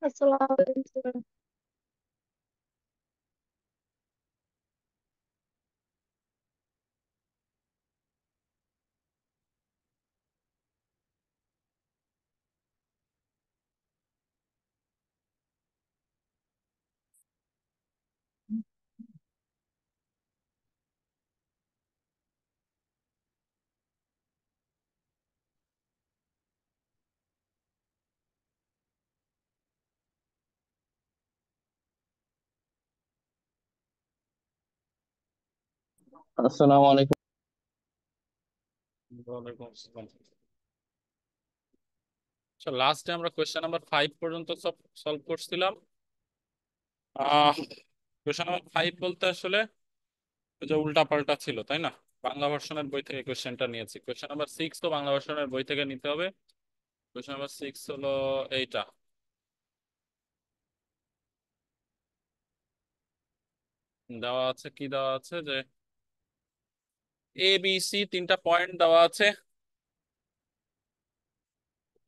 আসসালামু আলাইকুম। আসসালামু আলাইকুম। ওয়ালাইকুম আসসালাম। আচ্ছা, লাস্টে আমরা কোয়েশ্চেন নাম্বার 5 পর্যন্ত সলভ করছিলাম। কোয়েশ্চেন নাম্বার 5 বলতে আসলে ওই যে উল্টা পাল্টা ছিল, তাই না? বাংলা ভার্সনের বই থেকে কোয়েশ্চেনটা নিয়েছি। কোয়েশ্চেন নাম্বার 6 তো বাংলা ভার্সনের বই থেকে নিতে হবে। কোয়েশ্চেন নাম্বার 6 হলো এইটা। দেওয়া আছে, কি দেওয়া আছে যে এ বি সি তিনটা পয়েন্ট দেওয়া আছে,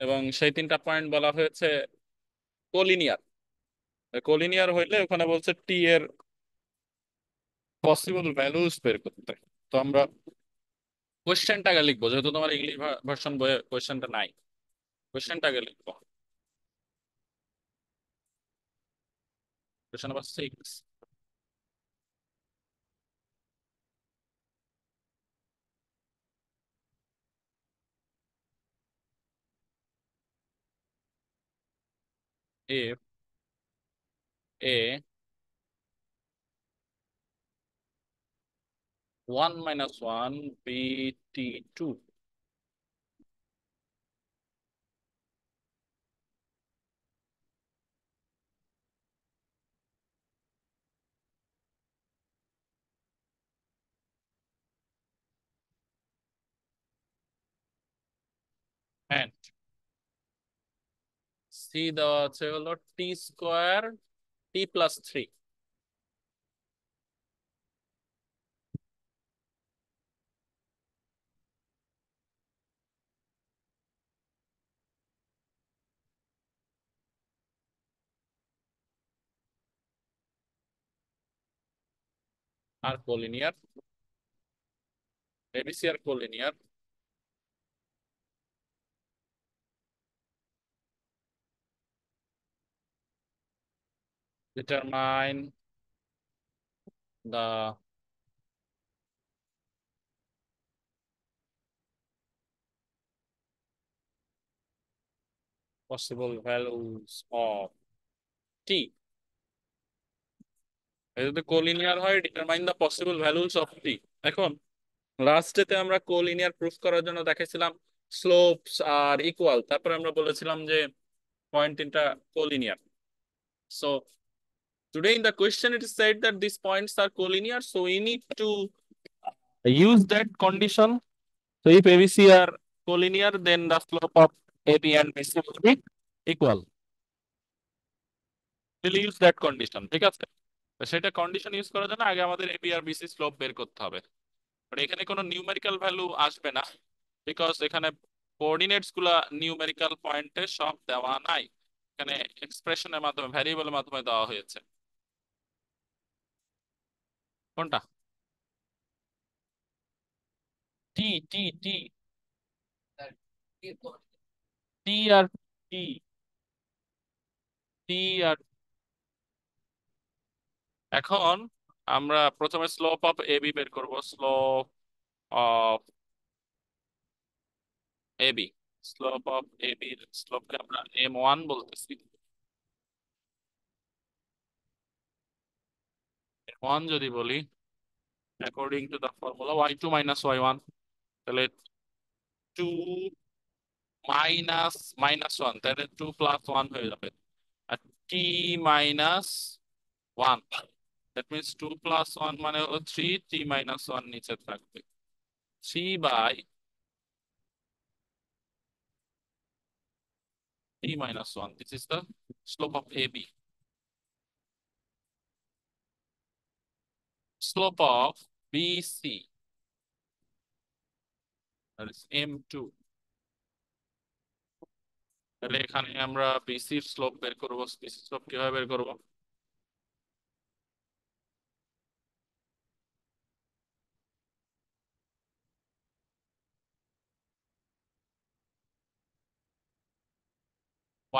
এবং সেই তিনটা পয়েন্ট বলা হয়েছে কোলিনিয়ার। কোলিনিয়ার হইলে ওখানে বলছে টি এর পসিবল ভ্যালুস বের করতে। তো আমরা কোয়েশ্চেনটাকে লিখবো, যেহেতু তোমার ইংলিশ ভার্সন বইয়ে কোয়েশ্চেনটা নাই। কোয়েশ্চেনটাকে লিখবো। Question number 6। if a 1 minus 1 b t 2 and c দেওয়া আছে হলো t square t plus 3 are collinear, ABC are collinear. determine the possible values of t। এটা যদি কোলিনিয়ার হয়, determine the possible values of t. এখন লাস্টেতে আমরা collinear proof করার জন্য দেখেছিলাম স্লোপস আর ইকুয়াল, তারপরে আমরা বলেছিলাম যে পয়েন্ট তিনটা collinear. So today in the question it is said that these points are collinear, so we need to use that condition. So if ABC are collinear, then the slope of AB and BC will be equal. We'll use that condition. ঠিক আছে? তো সেটা condition use করার জন্য আগে আমাদের AB আর BC slope বের করতে হবে। বাট এখানে কোনো নিউমেরিক্যাল ভ্যালু আসবে না, বিকজ এখানে কোঅর্ডিনেটস গুলা নিউমেরিক্যাল পয়েন্টে সব দেওয়া নাই। এখানে এক্সপ্রেশনের মাধ্যমে, ভ্যারিয়েবলের মাধ্যমে দেওয়া হয়েছে। কোনটা? টি টি টি টি আর টি টি আর এখন আমরা প্রথমে স্লোপ অফ এবি বের করব। Slope of AB, slope of AB স্লোপকে আমরা m1 বলতেছি। m1 যদি বলি according to the formula y2 minus y1, তাহলে 2 মাইনাস মাইনাস 1, তাহলে 2 প্লাস 1 হয়ে যাবে। আর t minus 1, that means 2 plus 1 মানে হলো 3, t মাইনাস 1 নিচে থাকবে। 3 by t minus 1. This is the slope of AB. Slope of BC, that is M2. তাহলে এখানে আমরা BC এর স্লোপ বের করব। BC স্লোপ কিভাবে বের করব?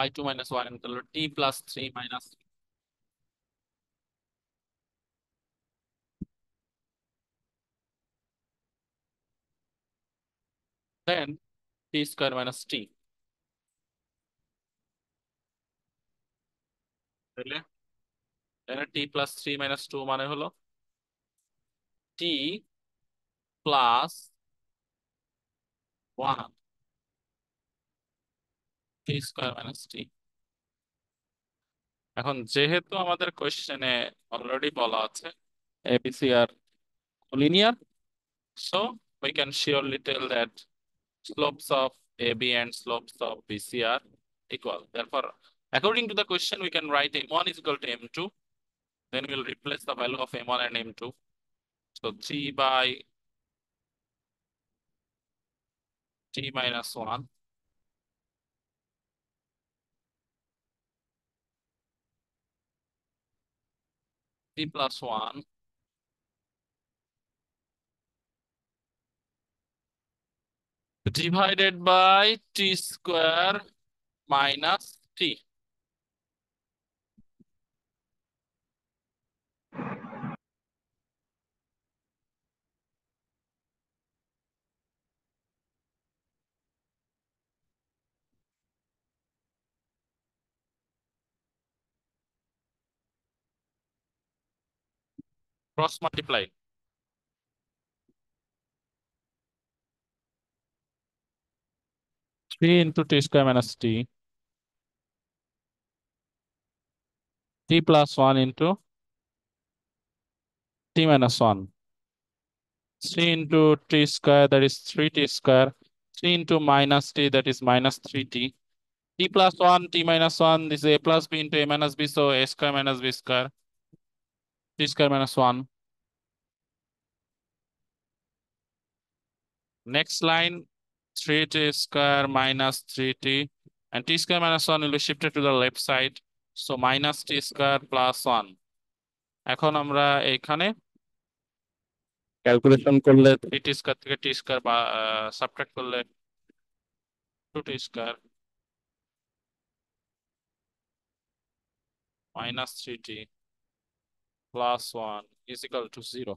y2 minus y1 তাহলে t plus 3 minus 3, then t square minus t। তাহলে এখানে t plus 3 minus 2 মানে হলো t plus 1 t square minus t। এখন যেহেতু আমাদের কোশ্চেনে অলরেডি বলা আছে এবিসি আর linear, so we can surely tell that slopes of AB and slopes of BC are equal. Therefore, according to the question, we can write M1 is equal to M2. Then we'll replace the value of M1 and M2. So 3 by t minus 1 t plus 1 divided by t square minus t. Cross multiply. 3 into t square minus t plus 1 into t minus 1. 3 into t square, that is 3t square. 3 into minus t, that is minus 3t. T plus 1, t minus 1, this is a plus b into a minus b, so a square minus b square. T square minus 1. Next line, 3t square minus 3t. And t square minus 1 will be shifted to the left side. So minus t square plus 1. এখন আমরা এখানে calculation করলে 3t square থেকে t square বা subtract করলে 2t square minus 3t plus 1 is equal to 0.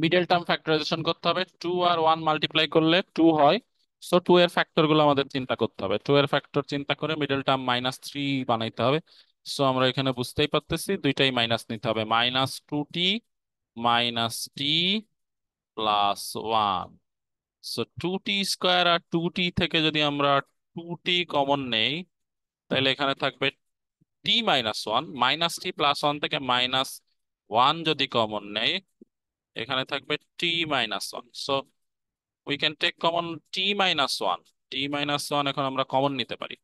Middle term factorisation করতে হবে। 2 আর 1 multiply করলে 2 হয়, সো 2 এর ফ্যাক্টর গুলো আমাদের চিন্তা করতে হবে। 2 এর ফ্যাক্টর চিন্তা করে মিডল টার্ম মাইনাস 3 বানাইতে হবে। সো আমরা এখানে বুঝতেই পারতেছি দুইটাই মাইনাস নিতে হবে, minus 2t minus t plus 1। So 2t square আর 2t থেকে যদি আমরা 2t কমন নেই, তাহলে এখানে থাকবে t minus 1, minus t plus 1 থেকে মাইনাস 1 যদি কমন নেই, এখানে থাকবে t minus 1। So we can take common t minus 1। t minus 1 এখন আমরা কমন নিতে পারি।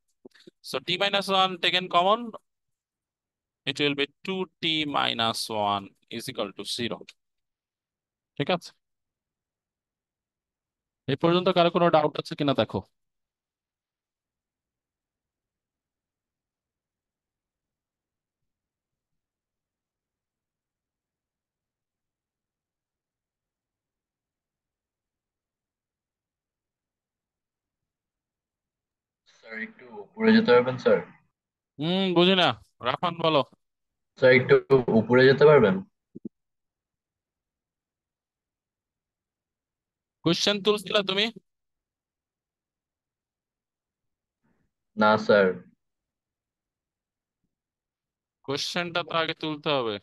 So t minus 1 taken common, it will be 2t minus 1 is equal to 0। ঠিক আছে, এই পর্যন্ত কারো কোনো ডাউট আছে কিনা দেখো। স্যার একটু উপরে যেতে পারবেন স্যার? বুঝি না, রাফান বলো। স্যার একটু উপরে যেতে পারবেন? কোশ্চেন তুলছিলা তুমি? না স্যার। কোশ্চেনটা তো আগে তুলতে হবে।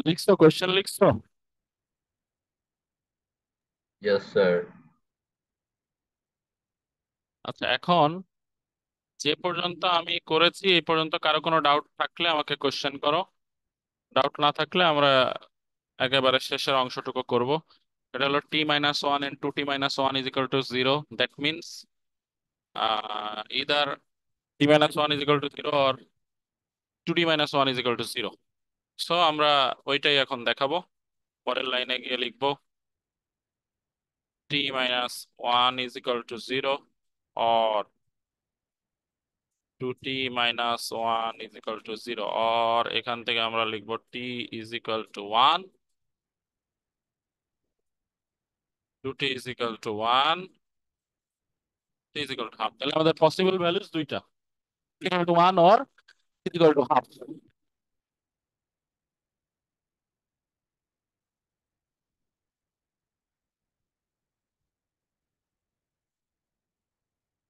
লিখছো, কোয়েশ্চেন লিখছো? Yes sir. আচ্ছা, এখন যে পর্যন্ত আমি করেছি এই পর্যন্ত কারো কোনো ডাউট থাকলে আমাকে কোয়েশ্চেন করো। ডাউট না থাকলে আমরা একেবারে শেষের অংশটুকু করব। এটা হলো t-1 and 2t-1 is equal to 0. That means either t-1 is equal to 0 or 2t-1 is equal to 0. So আমরা ওইটাই এখন দেখাবো। পরের লাইনে গিয়ে লিখবো t-1 is equal to 0 or 2t-1 is equal to 0, or এখান থেকে আমরা লিখবো t is equal to 1, 2t is equal to 1, t is equal to half। তাহলে আমাদের পসিবল ভ্যালুস দুইটা, equal to 1 or is equal to half।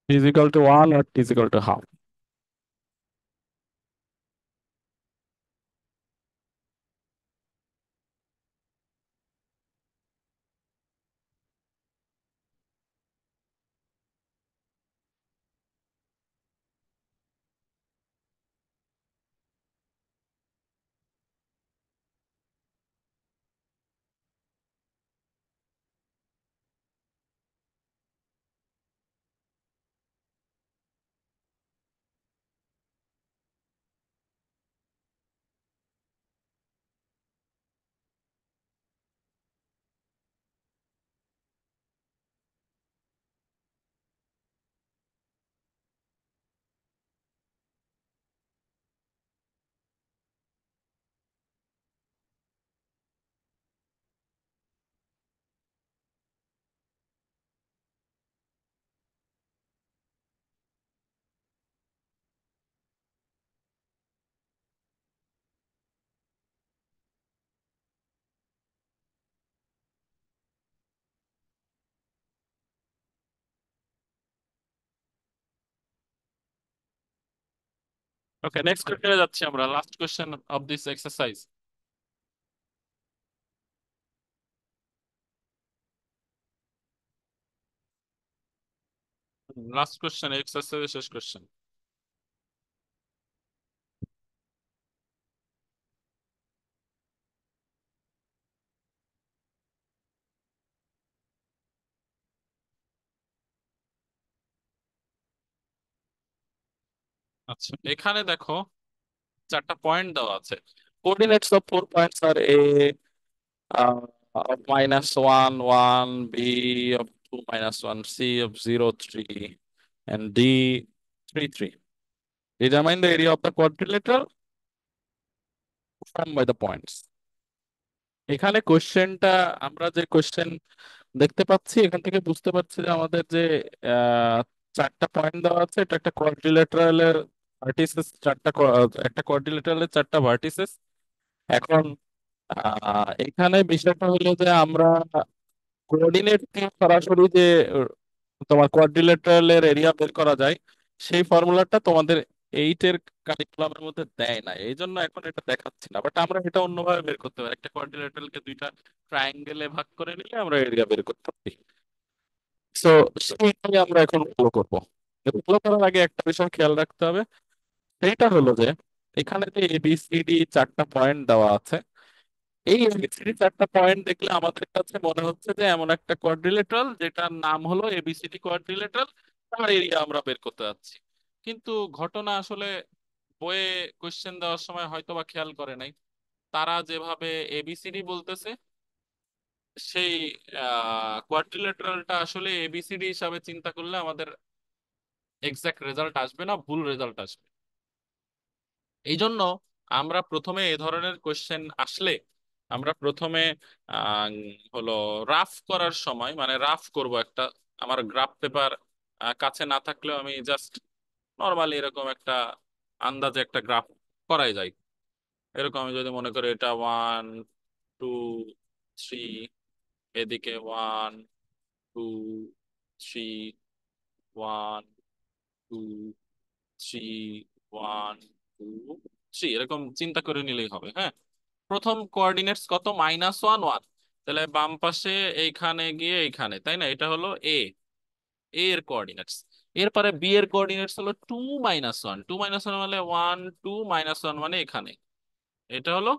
T is equal to 1 or t is equal to half। Okay, next কোশ্চেনে যাচ্ছি আমরা, last question of this exercise. Last question, এক্সারসাইজের শেষ question. আচ্ছা, এখানে দেখো চারটা পয়েন্ট দেওয়া আছে। Coordinates of 4 points are a of -1 1, b of 2 - 1, c of 0 3, and d 3 3. Determine the area of the quadrilateral formed by the points. এখানে কোশ্চেনটা, আমরা যে কোশ্চেন দেখতে পাচ্ছি এখান থেকে বুঝতে পারছি যে আমাদের যে আহ, চারটা পয়েন্ট দেওয়া আছে, এটা একটা কোয়াড্রিল্যাটারালের ভার্টিসেস, একটা কোয়াড্রিল্যাটারালের চারটা ভার্টিসেস। এখন এখানে বিষয়টা হলো যে আমরা কোঅর্ডিনেট দিয়ে সরাসরি যে তোমার কোয়াড্রিল্যাটারালের এরিয়া বের করা যায়, সেই ফর্মুলাটা তোমাদের এইটের কারিকুলামের মধ্যে দেয় না, এই জন্য এখন এটা দেখাচ্ছি না। বাট আমরা এটা অন্যভাবে বের করতে পারি, একটা কোয়াড্রিল্যাটারালকে দুইটা ট্রায়াঙ্গেলে ভাগ করে নিলে আমরা এরিয়া বের করতে পারি। তো সেইটাই আমরা এখন ফলো করবো। ফলো করার আগে একটা বিষয় খেয়াল রাখতে হবে, সেইটা হলো যে এখানে যে এবিসিডি চারটা পয়েন্ট দেওয়া আছে, এই এবিসিডি চারটা পয়েন্ট দেখলে আমাদের কাছে মনে হচ্ছে যে এমন একটা কোয়াড্রিলেটারাল যেটার নাম হলো এবিসিডি কোয়াড্রিলেটারাল, তার এরিয়া আমরা বের করতে যাচ্ছি। কিন্তু ঘটনা আসলে বইয়ে কোশ্চেন দেওয়ার সময় হয়তো বা খেয়াল করে নাই, তারা যেভাবে এবিসিডি বলতেছে সেই কোয়াড্রিলেটারালটা আসলে এবিসিডি হিসাবে চিন্তা করলে আমাদের এক্সাক্ট রেজাল্ট আসবে না, ভুল রেজাল্ট আসবে। এই জন্য আমরা প্রথমে এ ধরনের কোশ্চেন আসলে আমরা প্রথমে আহ, হলো রাফ করার সময়, মানে রাফ করব একটা, আমার গ্রাফ পেপার কাছে না থাকলেও আমি জাস্ট নর্মালি এরকম একটা আন্দাজে একটা গ্রাফ করাই যায়। এরকম আমি যদি মনে করি এটা 1 2 3, এদিকে 1 2 3, 1 2 3, 1 2 3, এরকম চিন্তা করে নিলেই হবে। হ্যাঁ, প্রথম কোঅর্ডিনেটস কত? -1 1। তাহলে বাম পাশে এইখানে গিয়ে এইখানে, তাই না? এটা হলো এ এর কোঅর্ডিনেটস। এরপরে বি এর কোঅর্ডিনেটস হলো 2 - 1, 2 - 1 মানে 1 2 - 1 মানে এখানে, এটা হলো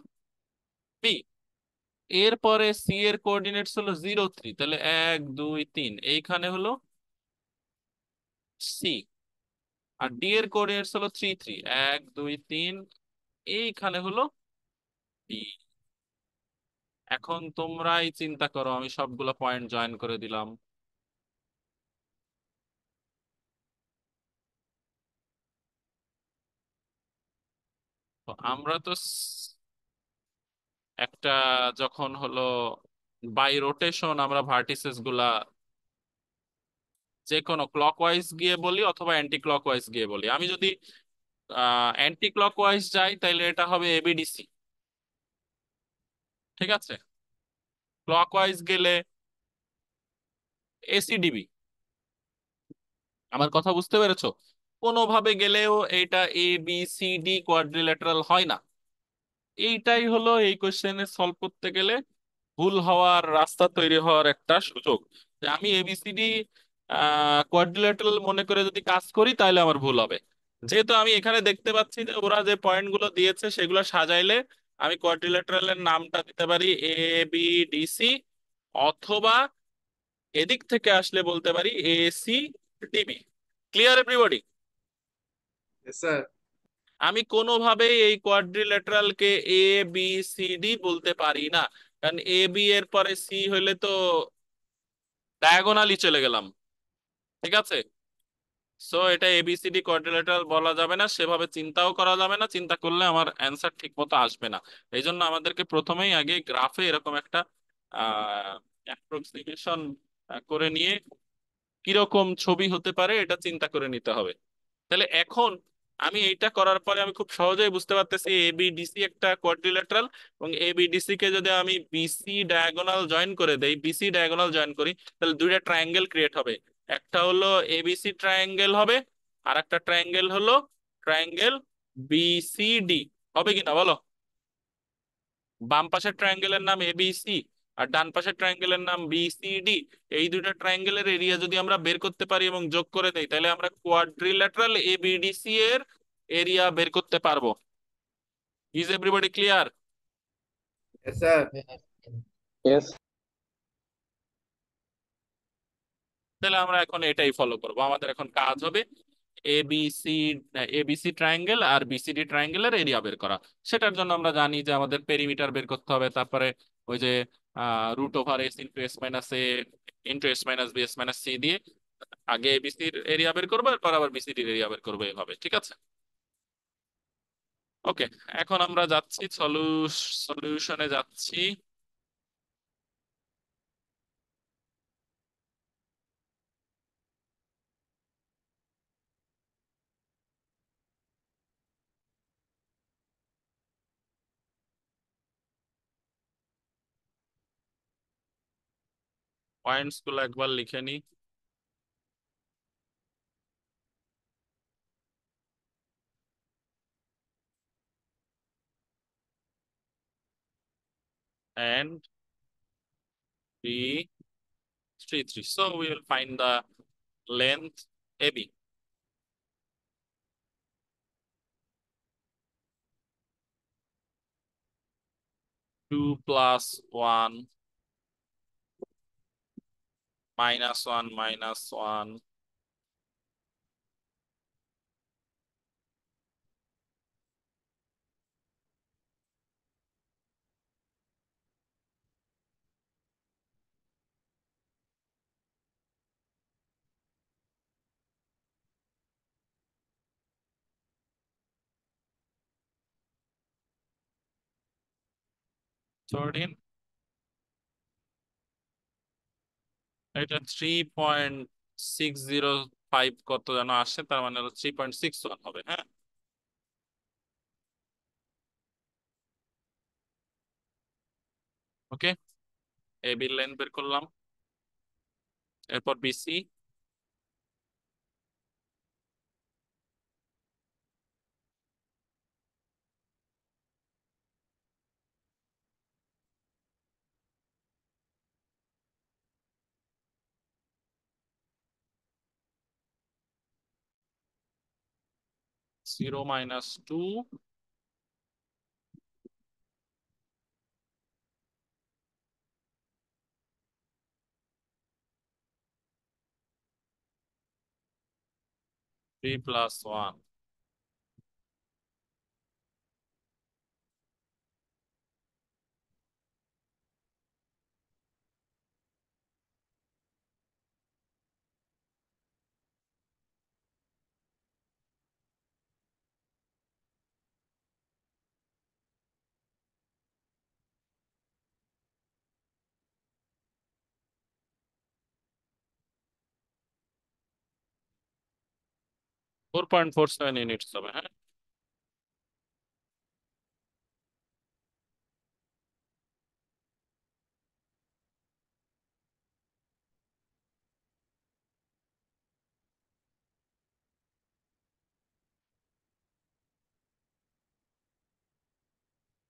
বি। এরপরে সি এর কোঅর্ডিনেটস হলো 0 3, তাহলে 1 2 3 এইখানে হলো সি। আর ডি এর কোঅর্ডিনেটস হলো 3 3, 1 2 3 এইখানে হলো ডি। এখন তোমরাই চিন্তা করো, আমি সবগুলো পয়েন্ট জয়েন করে দিলাম। তো আমরা তো একটা, যখন হলো বাই রোটেশন আমরা ভার্টিসেস গুলা যে কোনো ক্লকওয়াইজ গিয়ে বলি অথবা অ্যান্টি ক্লকওয়াইজ গিয়ে বলি। আমি যদি অ্যান্টি ক্লকওয়াইজ যাই তাহলে এটা হবে এবিডিসি, ঠিক আছে? ক্লকওয়াইজ গেলে এসিডিবি। আমার কথা বুঝতে পেরেছো? কোনোভাবে গেলেও এটা এ বি সি ডি কোয়াড্রিল্যাটারাল হয় না। এইটাই হলো এই কোশ্চেনে সলভ করতে গেলে ভুল হওয়ার রাস্তা তৈরি হওয়ার একটা সুযোগ, যে আমি এবিসিডি কোয়াড্রিল্যাটারাল মনে করে যদি কাজ করি তাহলে আমার ভুল হবে। যেহেতু আমি এখানে দেখতে পাচ্ছি যে ওরা যে পয়েন্টগুলো দিয়েছে সেগুলো সাজাইলে আমি কোয়াড্রিল্যাটারালের নামটা দিতে পারি এ বি ডি সি, অথবা এদিক থেকে আসলে বলতে পারি A C D B. Clear everybody? Yes, sir. আমি কোনোভাবেই এই কোয়াড্রিল্যাটারালকে এ বি সি ডি বলতে পারি না, কারণ এ বি এর পরে সি হইলে তো ডায়াগোনালি চলে গেলাম, ঠিক আছে? সো এটা এবিসিডি কোয়াড্রিল্যাটারাল বলা যাবে না, সেভাবে চিন্তাও করা যাবে না, চিন্তা করলে আমার অ্যান্সার ঠিক মতো আসবে না। এই জন্য আমাদেরকে প্রথমেই আগে গ্রাফে এরকম একটা অ্যাপ্রক্সিমেশন করে নিয়ে কিরকম ছবি হতে পারে এটা চিন্তা করে নিতে হবে। তাহলে এখন আমি এইটা করার পরে আমি খুব সহজেই বুঝতে পারতেছি এবিডিসি একটা কোয়াড্রিল্যাটারাল, এবং এবিডিসি কে যদি আমি বিসি ডায়াগোনাল জয়েন করে দেই, বিসি ডায়াগোনাল জয়েন করি, তাহলে দুইটা ট্রায়াঙ্গেল ক্রিয়েট হবে। একটা হলো এবিসি ট্রায়াঙ্গেল হবে, আর একটা ট্রায়াঙ্গেল হলো ট্রায়াঙ্গেল বিসিডি। হবে কিনা বলো? বাম পাশের ট্রায়াঙ্গেলের নাম এবিসি আর ডান পাশের ট্রায়াঙ্গেলের নাম বিসিডি। এই দুইটা ট্রায়াঙ্গেলের এরিয়া যদি আমরা বের করতে পারি এবং যোগ করে দেই, তাহলে আমরা কোয়াড্রিল্যাটারাল এবিডিসি এর এরিয়া বের করতে পারবো। Is everybody clear? Yes, sir. Yes. তাহলে আমরা এখন এটাই ফলো করব। আমাদের এখন কাজ হবে এবিসি এবিসি ট্রায়াঙ্গেল আর বিসিডি ট্রায়াঙ্গেলের এরিয়া বের করা। সেটার জন্য আমরা জানি যে আমাদের পেরিমিটার বের করতে হবে, তারপরে ওই যে √(s × s - a × s - b s - c) দিয়ে আগে এবিসির এরিয়া বের করবো, এরপর আবার বিসিডির এরিয়া বের করবো, এইভাবে, ঠিক আছে? ওকে, এখন আমরা যাচ্ছি সলিউশনে যাচ্ছি। পয়েন্টস গুলো একবার লিখে নি। And B 3 3, so we will find the length AB. 2 + 1 - 1 - 1 13। এটা 3.605 কত যেন আসে, তার মানে হলো 3.61 হবে। হ্যাঁ, ওকে। এবি লেন্থ বের করলাম, এরপর B C. 0 minus 2 3 plus 1. Four point four seven units হবে, হ্যাঁ।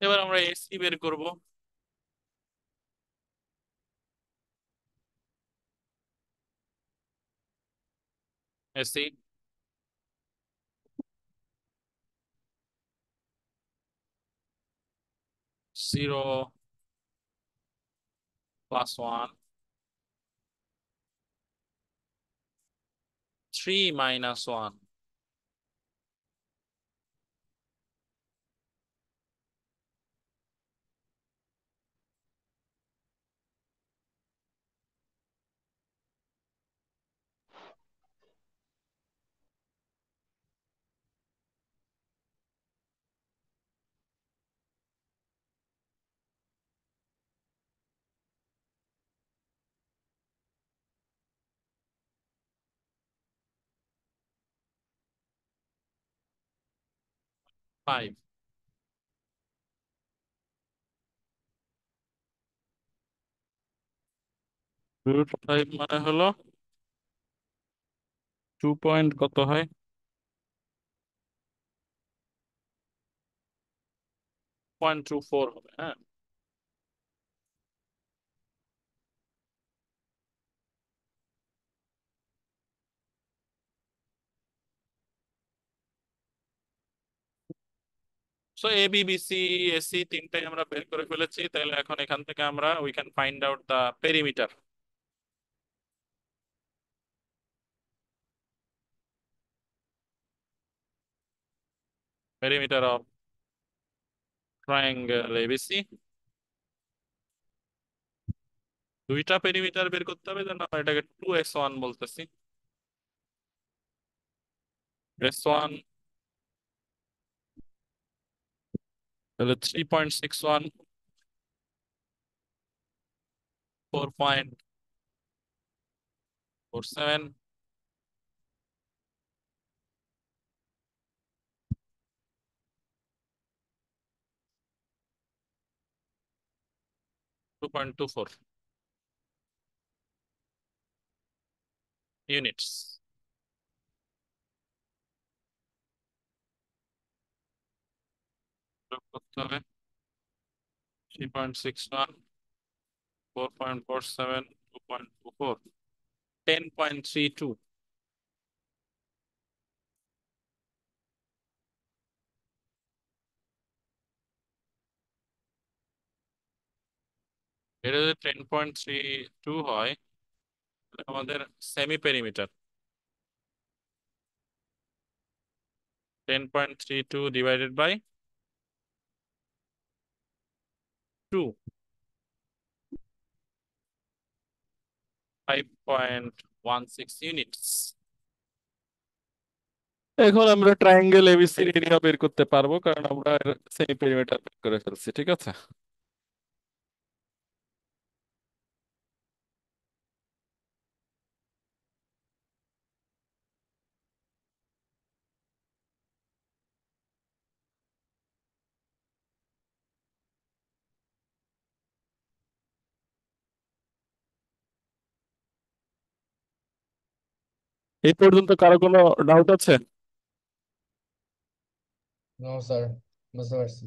এবার আমরা এসি বের করব। AC 0 plus 1, 3 minus 1, 5। রুট 5 মানে হলো 2 পয়েন্ট কত হয়, 0.24 হবে, হ্যাঁ। So A B B C AC তিনটাই আমরা বের করে ফেলেছি, তাহলে এখন এখান থেকে আমরা we can find out the perimeter. Perimeter of triangle A B C. দুইটা পেরিমিটার বের করতে হবে, যেন আমরা এটাকে 2s1 বলতেছি। s1 তাহলে 3.61, 4.47, 2.24 ইউনিটস। যোগ করতে হবে 3.61, 4.47, 2.24, 10.32। এটা যদি 10.32 হয়, তাহলে আমাদের semi perimeter 10.32 divided by 2, 5.16 units. এখন আমরা ট্রায়াঙ্গেল এবিসির এরিয়া বের করতে পারবো, কারণ আমরা সেমি পেরিমিটার বের করে ফেলছি, ঠিক আছে। এই পর্যন্ত কারো কোনো ডাউট আছে? নো স্যার, বুঝতে পারছি।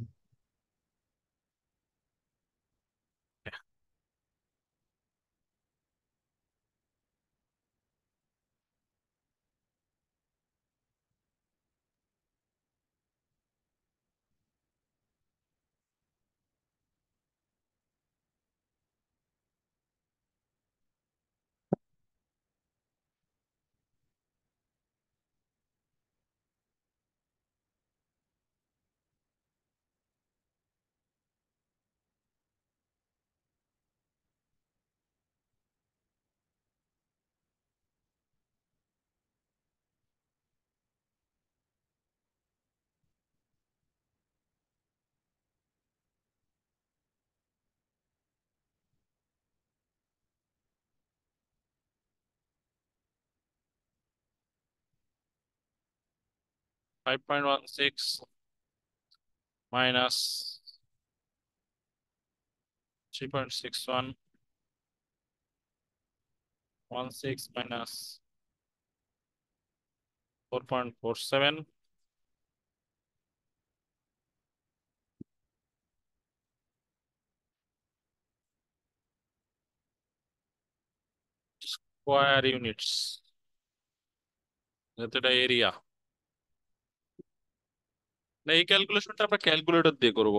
5.16 minus 3.61, 16 minus 4.47, স্কোয়ার ইউনিটস, এটা এরিয়া। এই ক্যালকুলেশনটা আমরা ক্যালকুলেটর দিয়ে করব।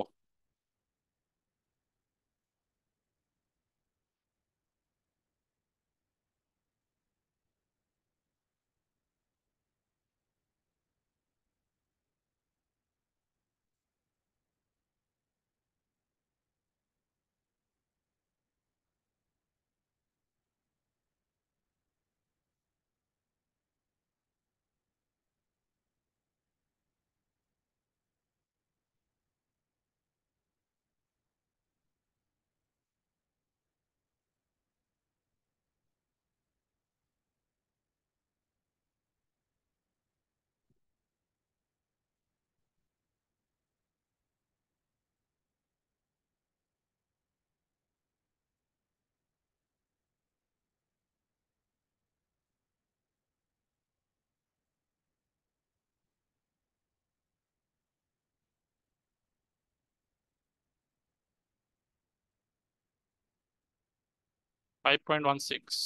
5.16,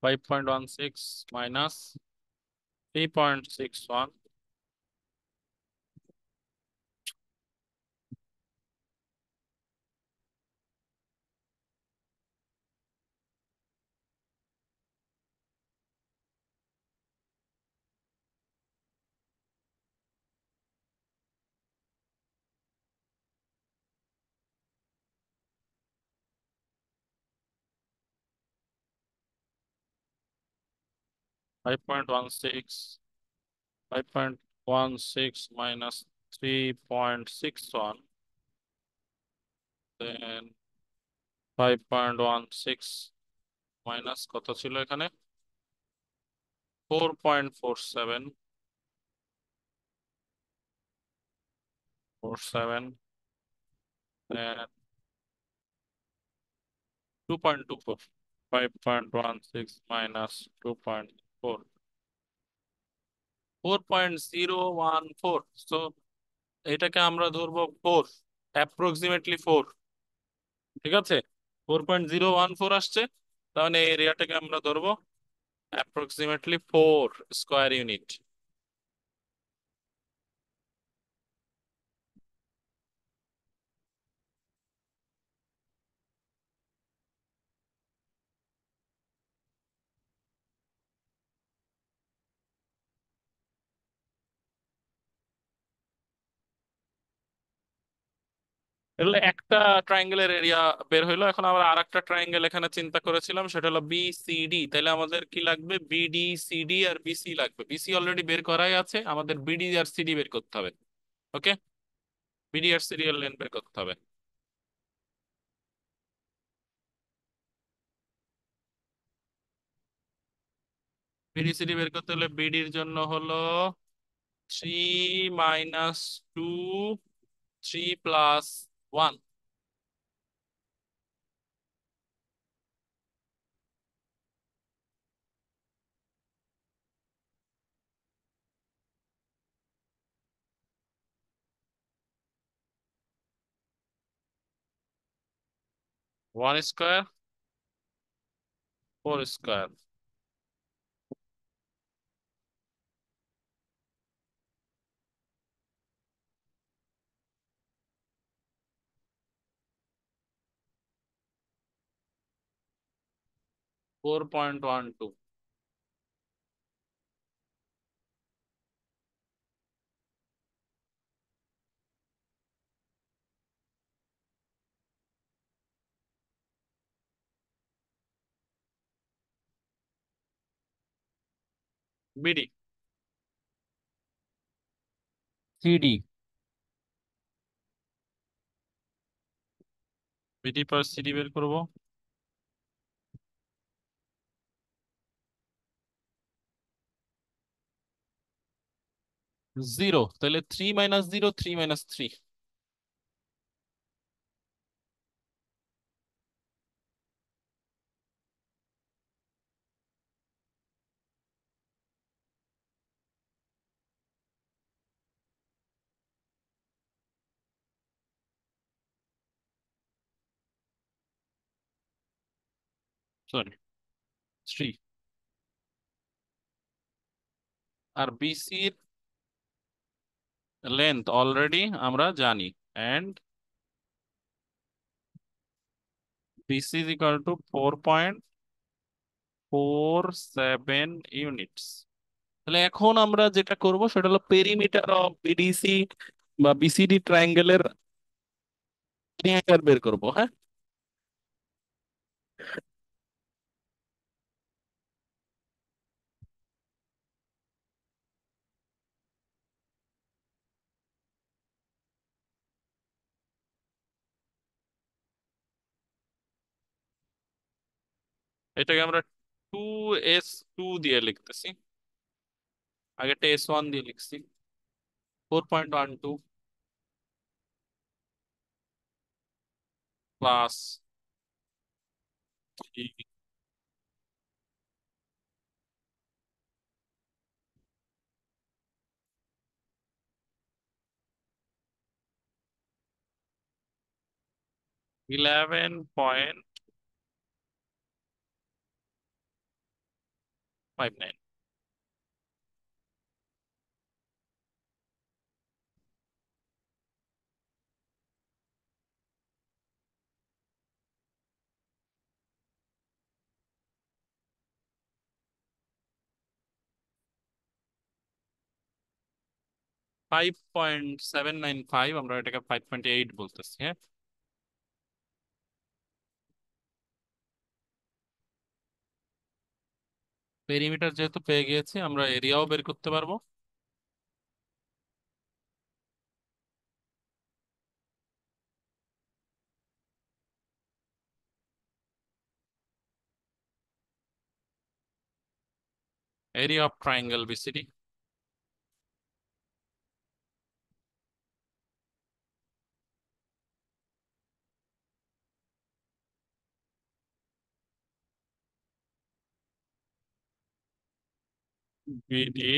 5.16 minus 3.61, 5.16, 5.16 minus 3.61, then 5.16 মাইনাস কত ছিল এখানে, 4.47, 47, then 2.24, 5.16 minus 2.4, 4.014। সো এটাকে আমরা ধরবো 4, অ্যাপ্রক্সিমেটলি 4। ঠিক আছে, 4.014 আসছে, তাহলে এই এরিয়াটাকে আমরা ধরবো অ্যাপ্রক্সিমেটলি 4 স্কোয়ার ইউনিট। এগুলো একটা ট্রায়াঙ্গেলের এরিয়া বের হইলো। এখন আমরা আর একটা ট্রায়াঙ্গেল এখানে চিন্তা করেছিলাম, সেটা হলো বিসিডি। তাহলে আমাদের কি লাগবে, বিডি, সিডি আর বিসি লাগবে। বিসি অলরেডি বের করাই আছে, আমাদের বিডি আর সিডি বের করতে হবে। ওকে, বিডি আর সিরিয়াল লেন বের করতে হবে। বিডি সিডি বের করতে হলে বিডির জন্য হলো 3 - 2, 3 + 1, 1 square, 4 square, 4.12। BD, CD, BD plus CD বের করবো। 0, তাহলে 3 - 0, 3 - 3। সরি, 3। আর বিসির লেন্থ অলরেডি আমরা জানি, and BC is equal to 4.47 units. তাহলে এখন আমরা যেটা করব সেটা হলো পেরিমিটার অফ বিডিসি বা বিসিডি ট্রায়াঙ্গেলের পেরিমিটার বের করব। হ্যাঁ, এটাকে আমরা 2s2 দিয়ে লিখতেছি, আগেটা s1 দিয়ে লিখছি। 4.12 প্লাস 11.59। $5.795, আমরা এটাকে 5.8 বলতেছি। হ্যাঁ, পেরিমিটার যেহেতু পেয়ে গিয়েছি, আমরা এরিয়াও বের করতে পারবো। Area of triangle BCD. BD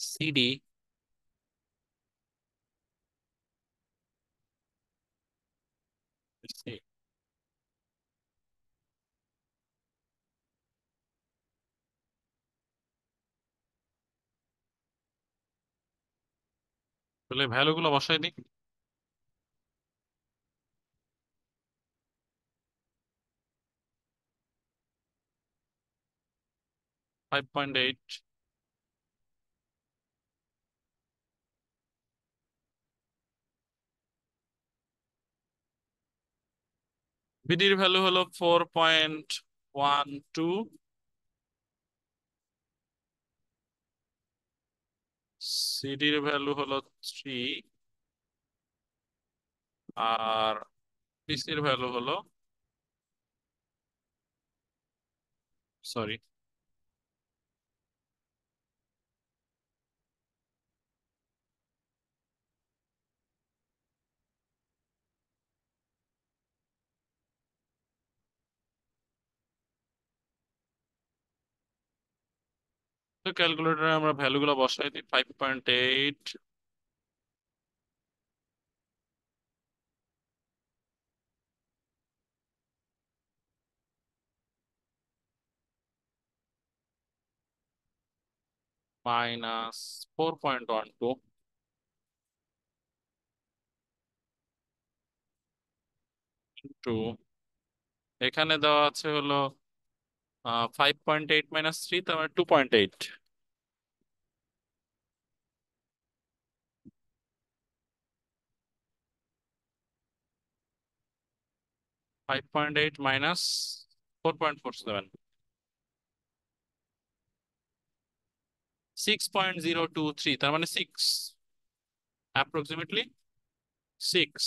CD C. তাহলে ভ্যালু গুলো বসাই দিই। 5.8। বিডির ভ্যালু হলো 4.12। সিডির ভ্যালু হলো 3। আর পিসির ভ্যালু হলো, সরি, তো ক্যালকুলেটরে আমরা ভ্যালু গুলো বসাই দিই। 5.8 মাইনাস 4.12 ইন্টু, এখানে দেওয়া আছে হলো 5.8 মাইনাস 3, তার মানে 2.8। 5.8 মাইনাস 4.47, 6.023, তার মানে 6। অ্যাপ্রক্সিমেটলি 6।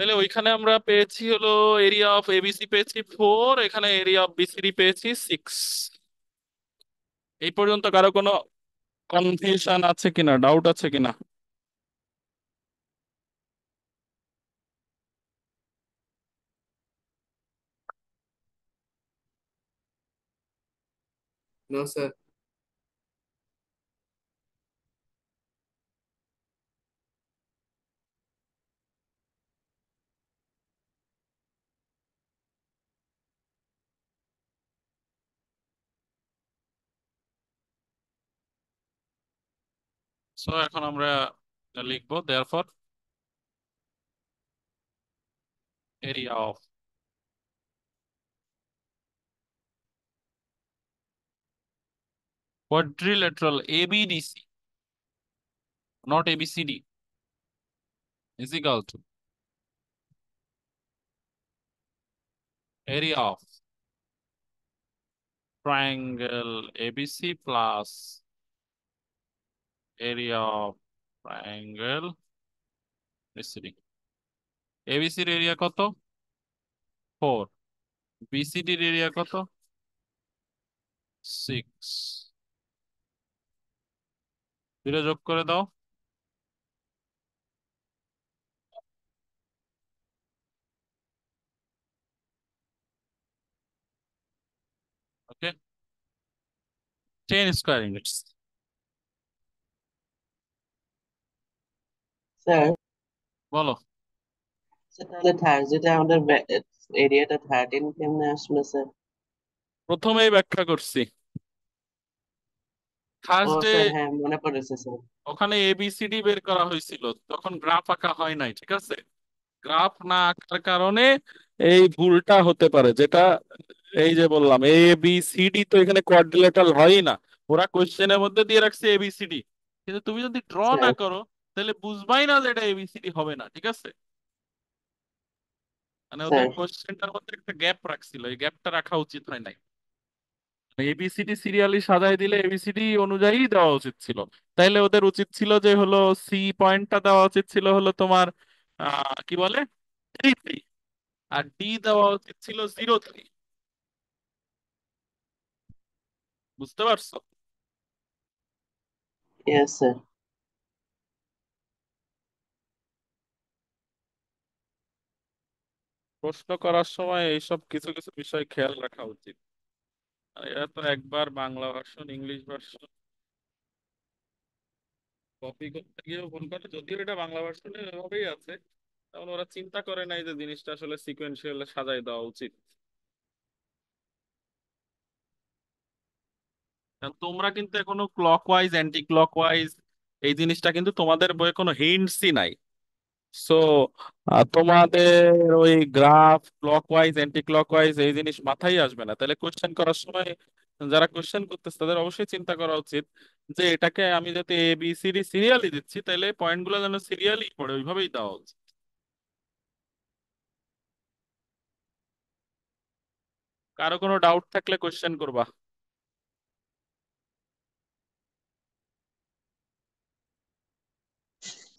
তাহলে ওইখানে আমরা পেয়েছি হলো এরিয়া অফ এবিসি পেয়েছি 4, এখানে এরিয়া অফ বিসিডি পেয়েছি 6। এই পর্যন্ত কারো কোনো কনফিউশন আছে কিনা, ডাউট আছে কিনা? No, sir. সো এখন আমরা লিখবো therefore area of quadrilateral ABDC, not ABCD, is equal to area of triangle ABC plus area of triangle BCD। ABCর এরিয়া কত? 4। BCDর এরিয়া কত? 6। দুটো যোগ করে দাও। ওকে, 10 স্কয়ার ইউনিটস। স্যার, বলো। তাহলে থার্সডেতে আমাদের এরিয়াটা 13 কেমনে আসলো স্যার? প্রথমেই ব্যাখ্যা করছি। ও থার্সডে স্যার, হ্যাঁ মনে পড়েছে স্যার। ওখানে এবিসিডি বের করা হয়েছিল, তখন গ্রাফ আঁকা হয় নাই, ঠিক আছে? গ্রাফ না আঁকার কারণে এই ভুলটা হতে পারে, যেটা এই যে বললাম এ বি সি ডি তো এখানে কোয়াড্রিলেটারাল হয়ই না। ওরা কোশ্চেনের মধ্যে দিয়ে রাখছে এবিসিডি, কিন্তু তুমি যদি ড্র না স্যার, করো তাহলে বুঝবাই না যে এটা এবিসিডি হবে না, ঠিক আছে? মানে ওদের স্যার, কোশ্চেনটার মধ্যে একটা গ্যাপ রাখছিল, এই গ্যাপটা রাখা উচিত হয় নাই। এবিসিডি সিরিয়ালি সাজায় দিলে এবিসিডি অনুযায়ী দেওয়া উচিত ছিল। তাইলে ওদের উচিত ছিল যে হলো সি পয়েন্টটা দেওয়া উচিত ছিল হলো তোমার কি বলে 3 3, আর ডি দেওয়া উচিত ছিল 0 3। বুঝতে পারছো? Yes sir. প্রশ্ন করার সময় এইসব কিছু কিছু বিষয় খেয়াল রাখা উচিত। আর এরা তো একবার Bangla version English version copy করতে গিয়েও ভুল করে, যদিও এটা বাংলা ভার্সনে এভাবেই আছে। তাহলে ওরা চিন্তা করে নাই যে জিনিসটা আসলে সিকোয়েন্সিয়াল সাজাই দেওয়া উচিত। কারণ তোমরা কিন্তু এখনো ক্লকওয়াইজ অ্যান্টি ক্লকওয়াইজ এই জিনিসটা কিন্তু তোমাদের বইয়ে কোনো হিন্টসই নাই। সো তোমাদের ওই গ্রাফ ক্লকওয়াইজ অ্যান্টি ক্লকওয়াইজ এই জিনিস মাথায় আসবে না। তাহলে কোশ্চেন করার সময় যারা কোশ্চেন করতেছে তাদের অবশ্যই চিন্তা করা উচিত যে এটাকে আমি যাতে এ বি সি ডি সিরিয়ালি দিচ্ছি, তাহলে পয়েন্টগুলো যেন সিরিয়ালি পড়ে, ওইভাবেই দেওয়া উচিত। কারো কোনো ডাউট থাকলে কোশ্চেন করবা।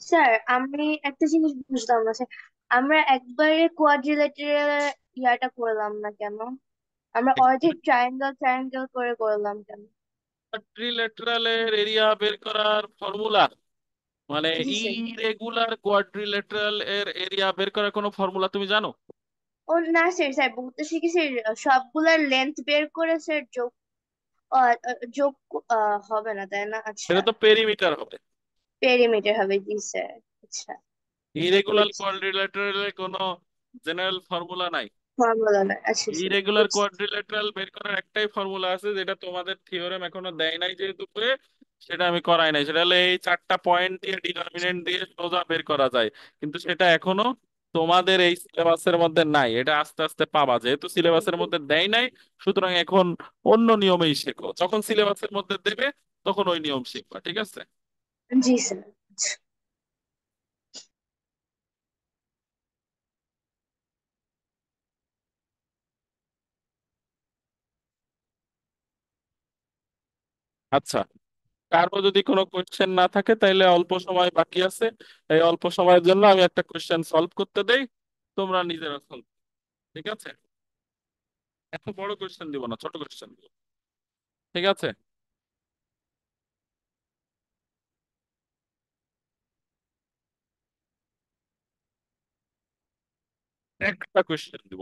স্যার, আমি একটা জিনিস বুঝলাম না স্যার। আমরা একবারে কোয়াড্রিলেটারাল ইয়াটা করলাম না কেন? আমরা অর্ধেক ট্রায়াঙ্গেল ট্রায়াঙ্গেল করে করলাম কেন? কোয়াড্রিল্যাটারালের এরিয়া বের করার ফর্মুলা, মানে জি স্যার। ইরেগুলার কোয়াড্রিল্যাটারাল এর এরিয়া বের করার কোনো ফর্মুলা তুমি জানো? ও না স্যার, স্যার বলতেছি কি স্যার, সবগুলার লেন্থ বের করে স্যার যোগ যোগ হবে না তাই না? আচ্ছা, সেটা তো পেরিমিটার হবে। পেরিমিটার হবে, জি স্যার। আচ্ছা, ইরেগুলার বুঝছি। কোয়াড্রিল্যাটারালের কোনো জেনারেল ফর্মুলা নাই। ফর্মুলা না, আচ্ছা স্যার, ইরেগুলার বুঝছি। কোয়াড্রিল্যাটারাল বের করার একটাই ফর্মুলা আছে, যেটা তোমাদের থিওরেম এখনো দেয় নাই যেহেতু বইয়ে, সেটা আমি করাই নাই। সেটা হলো এই 4টা পয়েন্ট দিয়ে ডিটারমিনেন্ট দিয়ে সোজা বের করা যায়, কিন্তু সেটা এখনো তোমাদের এই সিলেবাসের মধ্যে নাই। এটা আস্তে আস্তে পাবা, যেহেতু সিলেবাসের মধ্যে দেয় নাই, সুতরাং এখন অন্য নিয়মেই শেখো। যখন সিলেবাসের মধ্যে দেবে তখন ওই নিয়ম শিখবা, ঠিক আছে? জি স্যার। আচ্ছা, কারো যদি কোনো কোয়েশ্চেন না থাকে তাহলে অল্প সময় বাকি আছে, এই অল্প সময়ের জন্য আমি একটা কোয়েশ্চেন সলভ করতে দেই, তোমরা নিজেরা সলভ। ঠিক আছে, এত বড় কোয়েশ্চেন দিব না, ছোট কোয়েশ্চেন দিব। ঠিক আছে, একটা কোয়েশ্চেন দিব।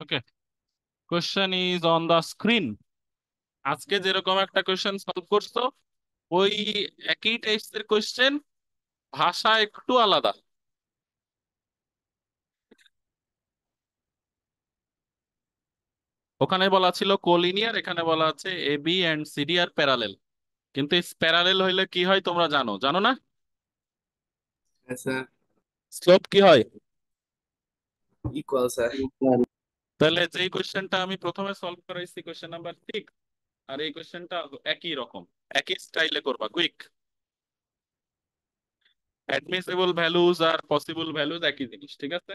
Okay, question is on the screen. আজকে যেরকম একটা কোশ্চেন সলভ করছো, ওই একই টাইপসের কোশ্চেন, ভাষা একটু আলাদা। ওখানে বলা ছিল কোলিনিয়ার, এখানে বলা আছে A B and CD are parallel. কিন্তু প্যারালেল হইলে কি হয় তোমরা জানো, জানো না? Yes, sir. স্লোপ কি হয়? Equal, sir. তাহলে যেই কোশ্চেনটা আমি প্রথমে সলভ করাইছি, কোশ্চেন নাম্বার 6, আর এই কোশ্চেনটা একই রকম, একই স্টাইলে করবা, কুইক। অ্যাডমিসিবল ভ্যালুজ আর পসিবল ভ্যালুজ একই জিনিস, ঠিক আছে?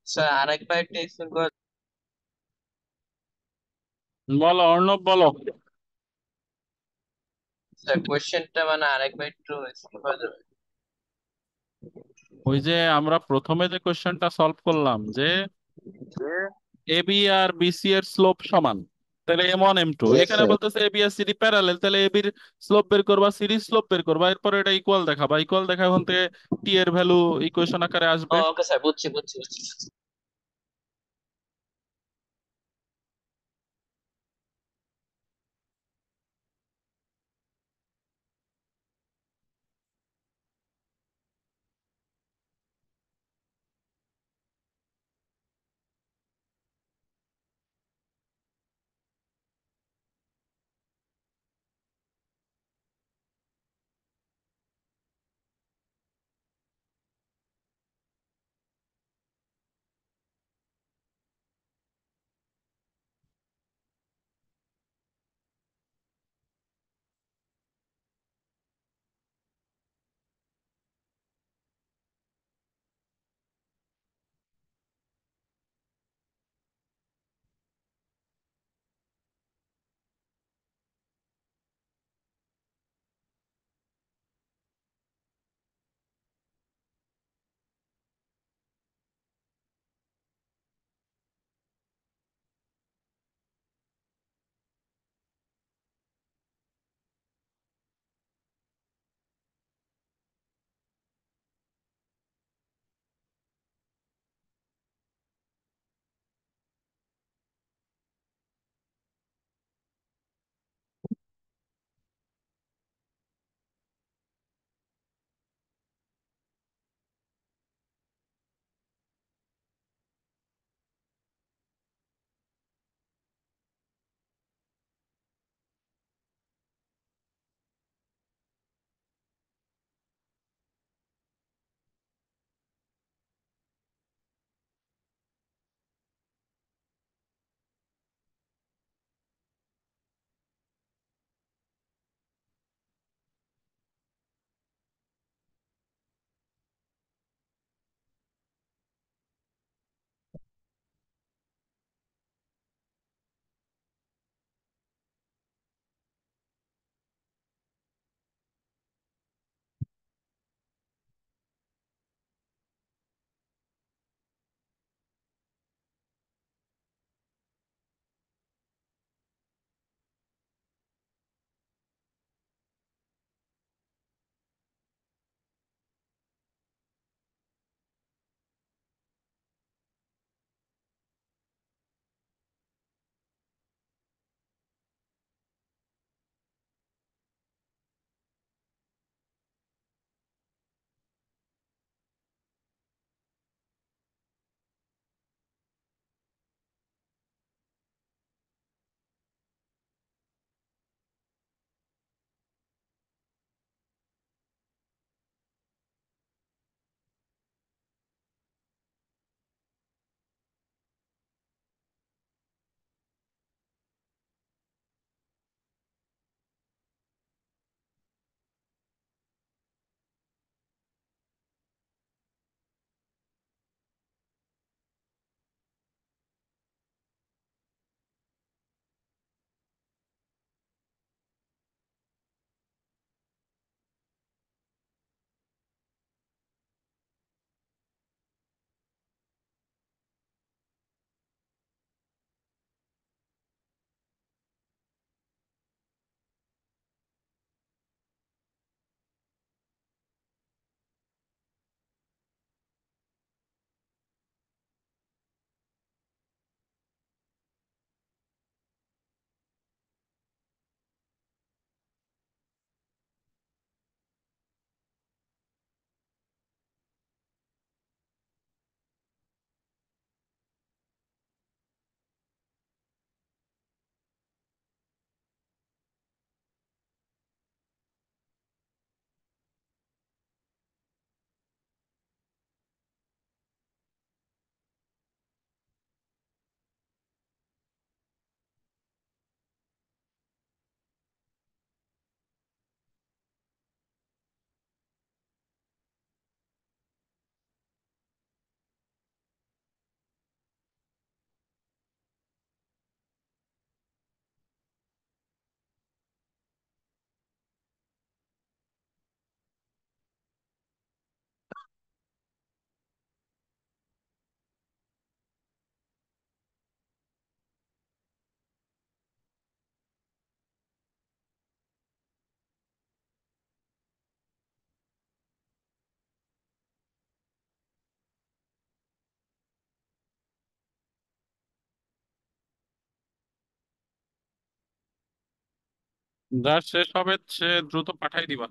স্যার আরেকবার একটু এক্সপ্লেন করে। বলো অর্ণব, বলো। স্যার কোশ্চেনটা মানে আরেকবার একটু এক্সপ্লেন করে দেবেন? ওই যে আমরা প্রথমে যে কোশ্চেনটা সলভ করলাম, যে এবি আর বিসি এর স্লোপ সমান, তাহলে M1 M2 Yes, এখানে sir. বলতেছে এবি আর সিডি প্যারালেল, তাহলে এবির স্লোপ বের করবা, সিরিজ স্লোপ বের করবা, এরপর এটা ইকুয়াল দেখাবা, ইকুয়াল দেখা ওখান থেকে টি এর ভ্যালু ইকুয়েশন আকারে আসবে। ওকে স্যার, বুঝছি বুঝছি বুঝছি। যা শেষ হবে সে দ্রুত পাঠাই দিবা।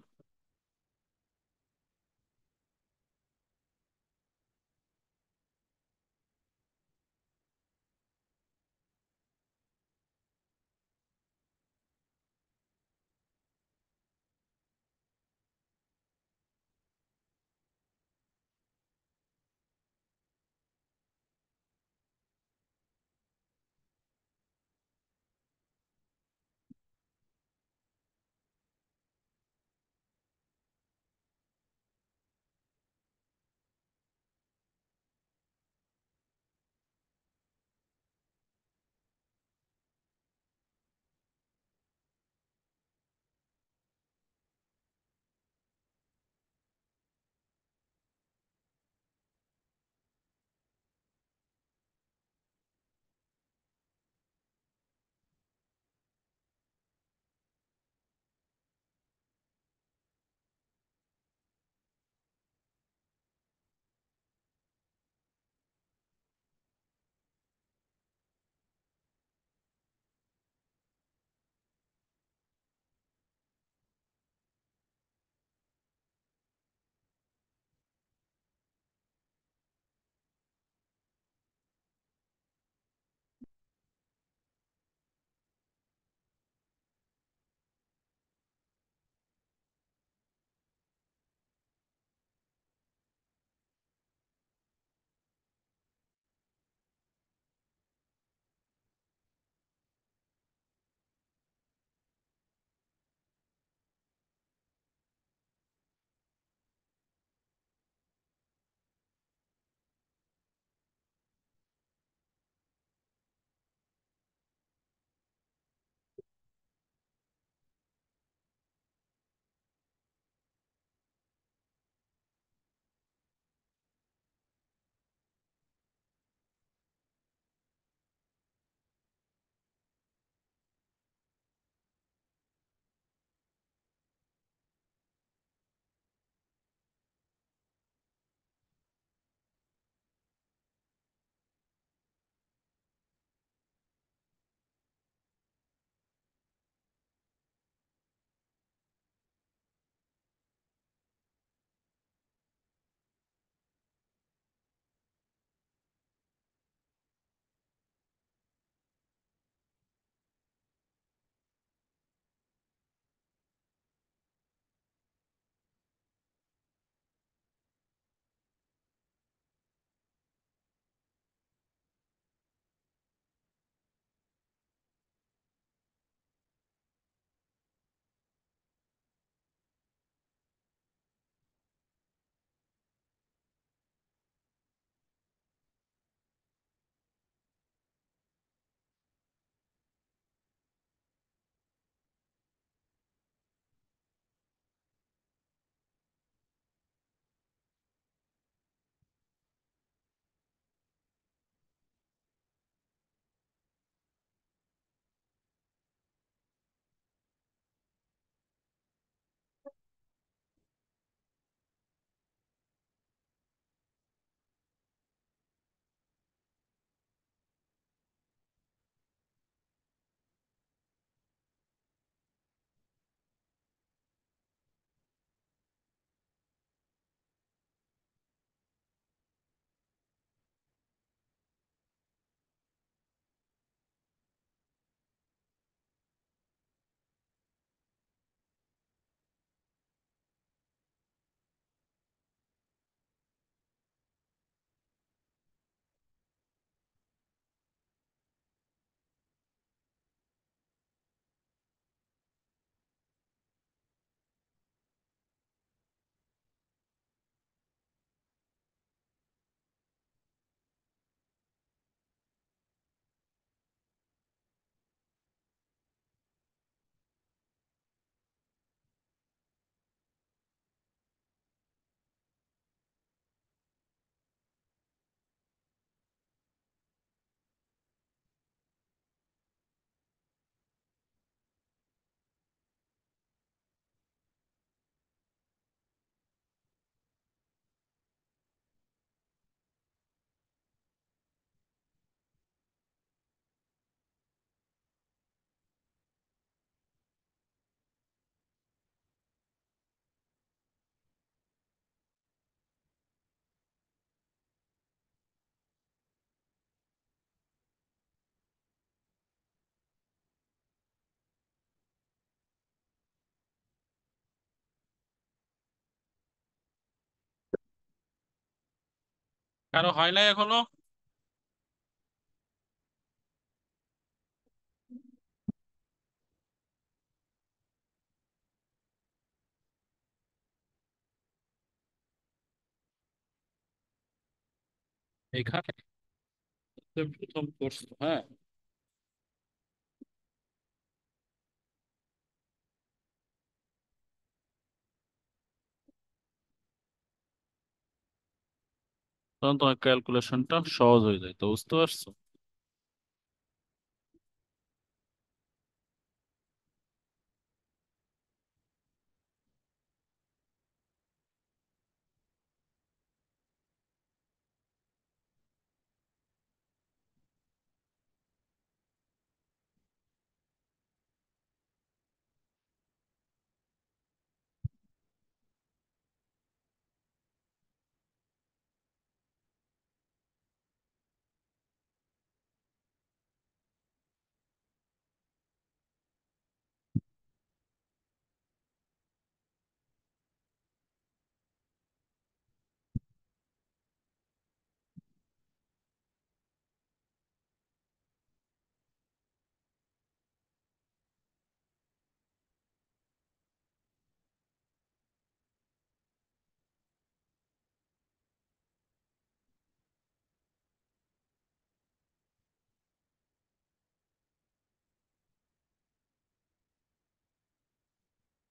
কারো হয় নাই এখনো? এখানে তো প্রথম করছো, হ্যাঁ। তখন তোমার ক্যালকুলেশনটা সহজ হয়ে যায়, তো বুঝতে পারছো?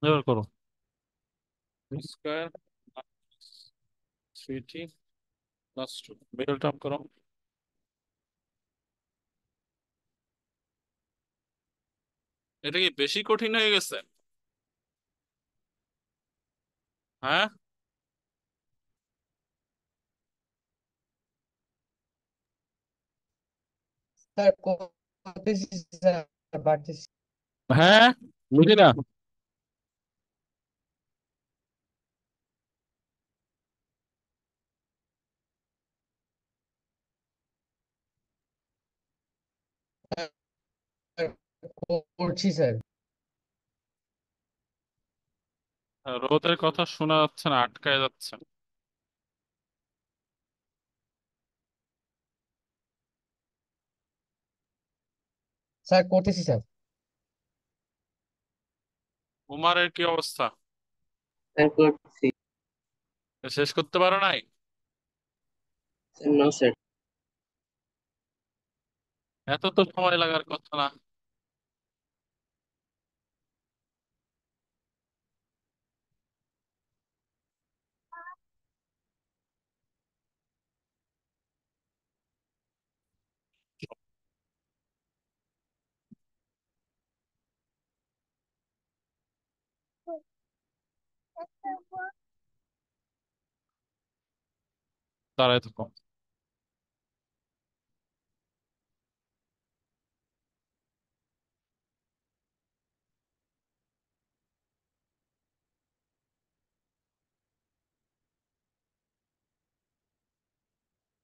এবার করো। Square 3t plus 2, middle term করো। এটা কি বেশি কঠিন হয়ে গেছে? হ্যাঁ, স্যার করতেছি স্যার, বাড়তেছি। হ্যাঁ, বুঝি না। স্যার, করছি স্যার। রোদের কথা শোনা যাচ্ছে না, আটকায় যাচ্ছে। স্যার করতেছি স্যার। উমারের কি অবস্থা? স্যার করছি। শেষ করতে পারো নাই? Sir no sir. এত তো সময় লাগার কথা না। দাঁড়ায় থাকো।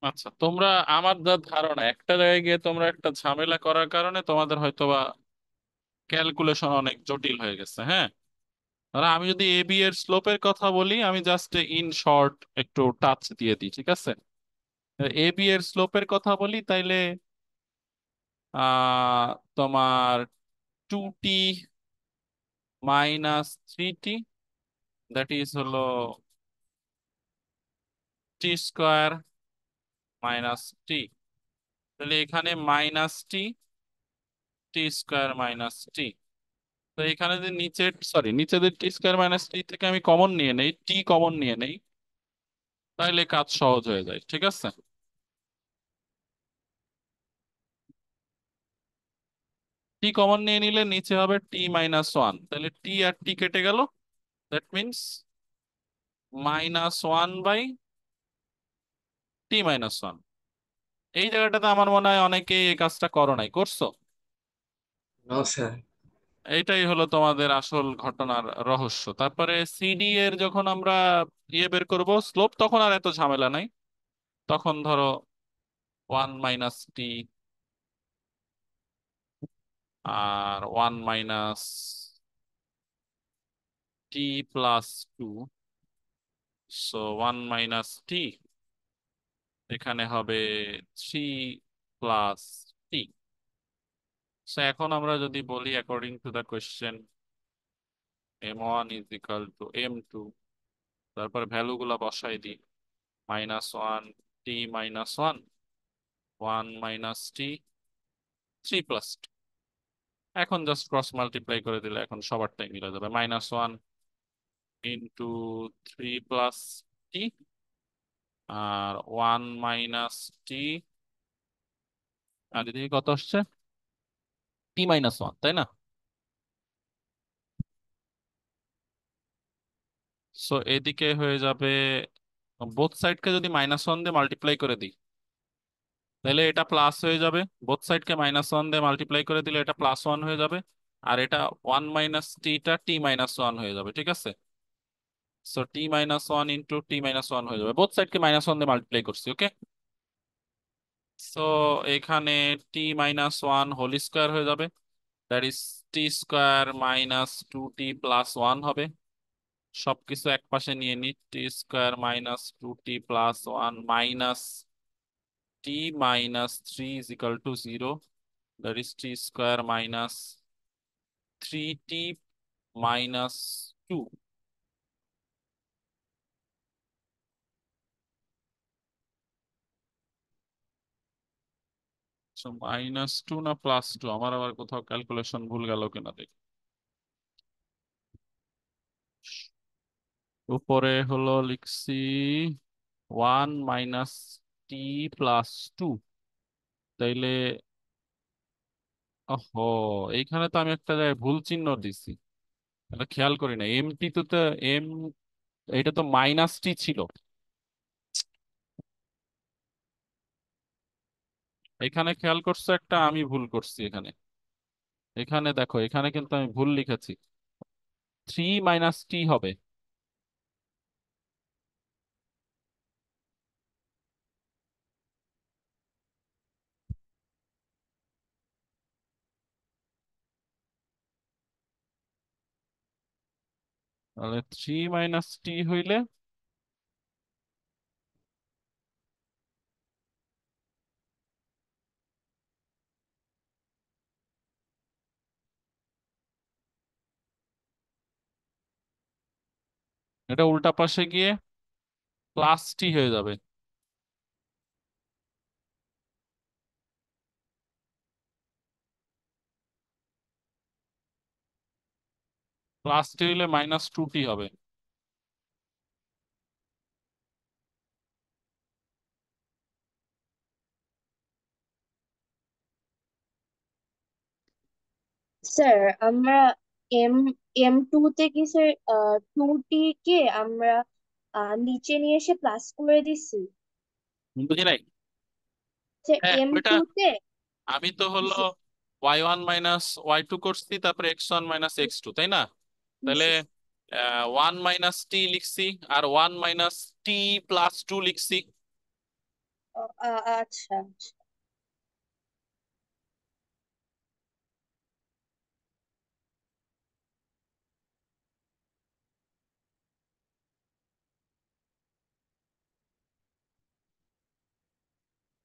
আচ্ছা, তোমরা, আমার যা ধারণা, একটা জায়গায় গিয়ে তোমরা একটা ঝামেলা করার কারণে তোমাদের হয়তোবা ক্যালকুলেশন অনেক জটিল হয়ে গেছে, হ্যাঁ। আর আমি যদি এ বি এর স্লোপের কথা বলি, আমি জাস্ট ইন শর্ট একটু টাচ দিয়ে দিই, ঠিক আছে। এ বি এর স্লোপের কথা বলি, তাইলে তোমার 2t minus 3t, that is হলো টি স্কোয়ার মাইনাস টি। তাহলে এখানে মাইনাস টি, টি স্কোয়ার মাইনাস টি। তো এখানে যে নিচের, সরি, নিচেদের টি স্কোয়ার মাইনাস টি থেকে আমি কমন নিয়ে নেই, টি কমন নিয়ে নেই, তাহলে কাজ সহজ হয়ে যায়, ঠিক আছে। টি কমন নিয়ে নিলে নিচে হবে টি মাইনাস ওয়ান, তাহলে টি আর টি কেটে গেল, that means -1 by T minus one. এই জায়গাটাতে আমার মনে হয় অনেকেই এই কাজটা করো নাই, করছো? No sir. এইটাই হলো তোমাদের আসল ঘটনার রহস্য। তারপরে সিডি এর যখন আমরা ইয়ে বের করবো স্লোপ, তখন আর এত ঝামেলা নাই। তখন ধরো 1 - টি আর 1 - টি প্লাস 2, সো 1 - টি এখানে হবে 3 + t। সো এখন আমরা যদি বলি according to the question m1 = m2, তারপর ভ্যালু গুলা বসাই দিই। -1 t - 1 1 - t 3 + t। এখন জাস্ট ক্রস মাল্টিপ্লাই করে দিলে এখন সবারটাই মিলে যাবে। -1 × 3 + t আর 1 - t, আর এদিকে কত আসছে? t - 1, তাই না? সো এদিকে হয়ে যাবে, বোথ সাইডকে যদি -1 দিয়ে মাল্টিপ্লাই করে দিই তাহলে এটা প্লাস হয়ে যাবে। বোথ সাইডকে -1 দিয়ে মাল্টিপ্লাই করে দিলে এটা +1 হয়ে যাবে। আর এটা 1 - tটা t - 1 হয়ে যাবে, ঠিক আছে? সো t - 1 × t - 1 হয়ে যাবে, বোথ সাইডকে -1 দিয়ে মাল্টিপ্লাই করছি, ওকে? সো এখানে t - 1 হোল স্কোয়ার হয়ে যাবে, দ্যাট ইজ t² - 2t + 1 হবে। সবকিছু এক পাশে নিয়ে নি, t² - 2t + 1 minus t - 3 = 0, that is t² - 3t - 2। So -2 না +2, আমার আবার কোথাও ক্যালকুলেশন ভুল গেল কিনা দেখি। উপরে হলো লিখছি 1 - t + 2, তাইলে ওহো, এইখানে তো আমি একটা জায়গায় ভুল চিহ্ন দিছি, এটা খেয়াল করি না। এমটি তো এম, এটা তো -t ছিল। এখানে খেয়াল করছো একটা, আমি ভুল করছি এখানে। এখানে দেখো, এখানে কিন্তু আমি ভুল লিখেছি, 3 - t হবে। তাহলে 3 - t হইলে এটা উল্টা পাশে গিয়ে +t হয়ে যাবে। +t হইলে -2t হবে। স্যার আমরা এম M2 তে কি স্যার 2T কে আমরা নিচে নিয়ে এসে প্লাস করে দিছি? বুঝি নাই। যে হ্যাঁ, ওইটা M2 তে আমি তো হলো y1 - y2 করছি, তারপরে x1 - x2, তাই না? তাহলে 1 - t লিখছি, আর 1 - t + 2 লিখছি। আচ্ছা আচ্ছা।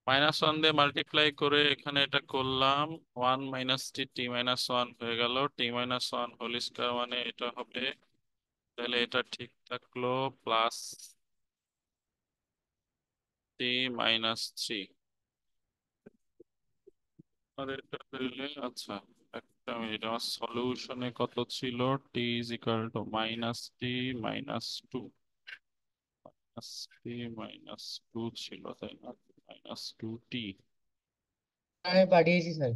-1 দিয়ে মাল্টিপ্লাই করে এখানে এটা করলাম, 1 - t t - 1 হয়ে গেল, t - 1 হোল স্কয়ার মানে এটা হবে। তাহলে এটা ঠিক থাকলো, প্লাস t - 3। আর এটা হইলে আচ্ছা, একটা মিনিট, আমার সলিউশনে কত ছিল? t = -t - 2, t - 2 ছিল, তাই না? -2t। আমি পাঠিয়েছি স্যার।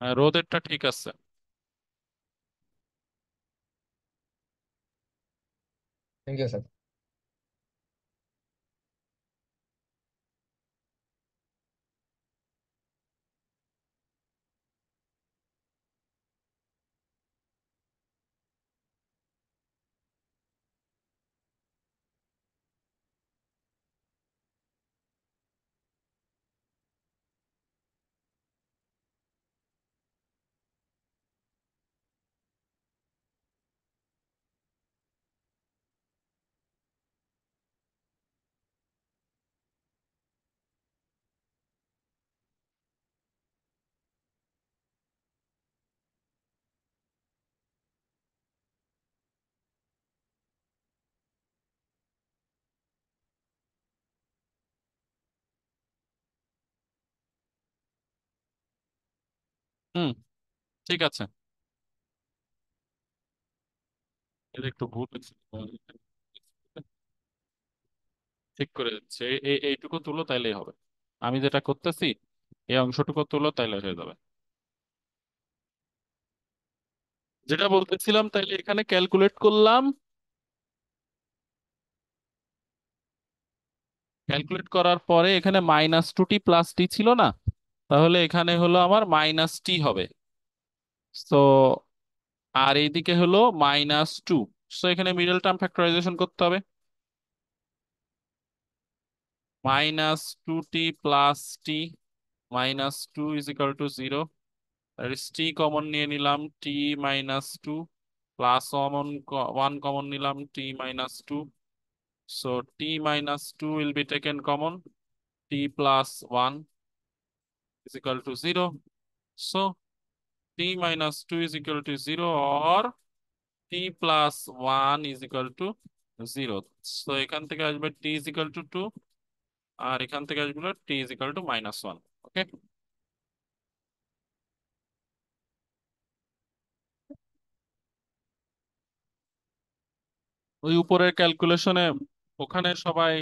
রোদেরটা ঠিক আছে। Thank you sir. হুম, ঠিক আছে। এটা একটু ভুল হয়েছে। ঠিক করে দিচ্ছে, এইটুকু তুলো তাইলেই হবে। আমি যেটা করতেছি এই অংশটুকু তুলো তাইলে হয়ে যাবে। যেটা বলতেছিলাম, তাইলে এখানে ক্যালকুলেট করলাম। ক্যালকুলেট করার পরে এখানে -2t+t ছিল না? তাহলে এখানে হলো আমার -t হবে। তো আর এইদিকে হলো -2। সো এখানে মিডল টার্ম ফ্যাক্টরাইজেশন করতে হবে। -2t+t -2 = 0। That is T common নিয়ে নিলাম, t-2 প্লাস 1 কমন নিলাম, t-2। So t-2 will be taken common, t+1 = 0। So t-2 = 0 or t+1 = 0। So এখান থেকে আসবে t = 2 আর এখান থেকে আসবে t = -1। ওকে। ওই উপরের ক্যালকুলেশনে ওখানে সবাই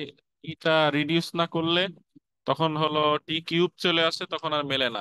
ইটা রিডিউস না করলে তখন হলো t³ চলে আসে, তখন আর মেলে না।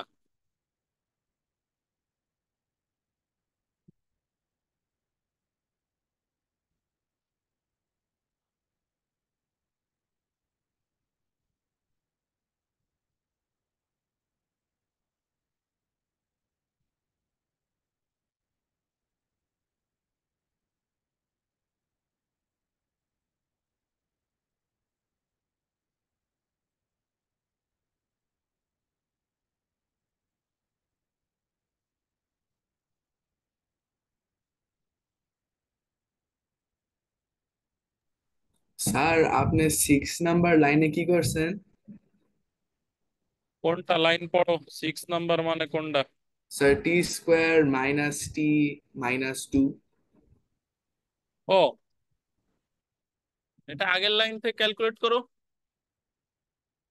স্যার আপনি 6 নাম্বার লাইনে কি করছেন? কোনটা লাইন পড়ো? 6 নাম্বার মানে কোনটা? Sir t² - t-2। ও, এটা আগের লাইন থেকে ক্যালকুলেট করো।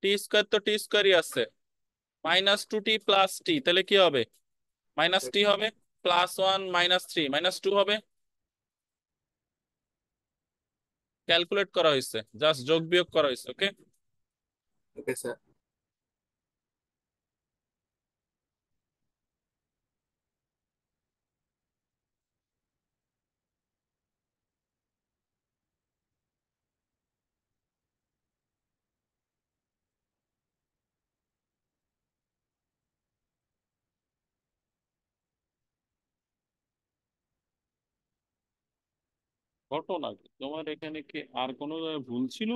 t² তো t² আছে, -2t+t, তাহলে কি হবে? -t হবে, +1 -3 -2 হবে। ক্যালকুলেট করা হয়েছে, জাস্ট যোগ বিয়োগ করা হয়েছে। ওকে। Okay sir. ঘটনা কি তোমার এখানে, কি আর কোনো জায়গায় ভুল ছিল?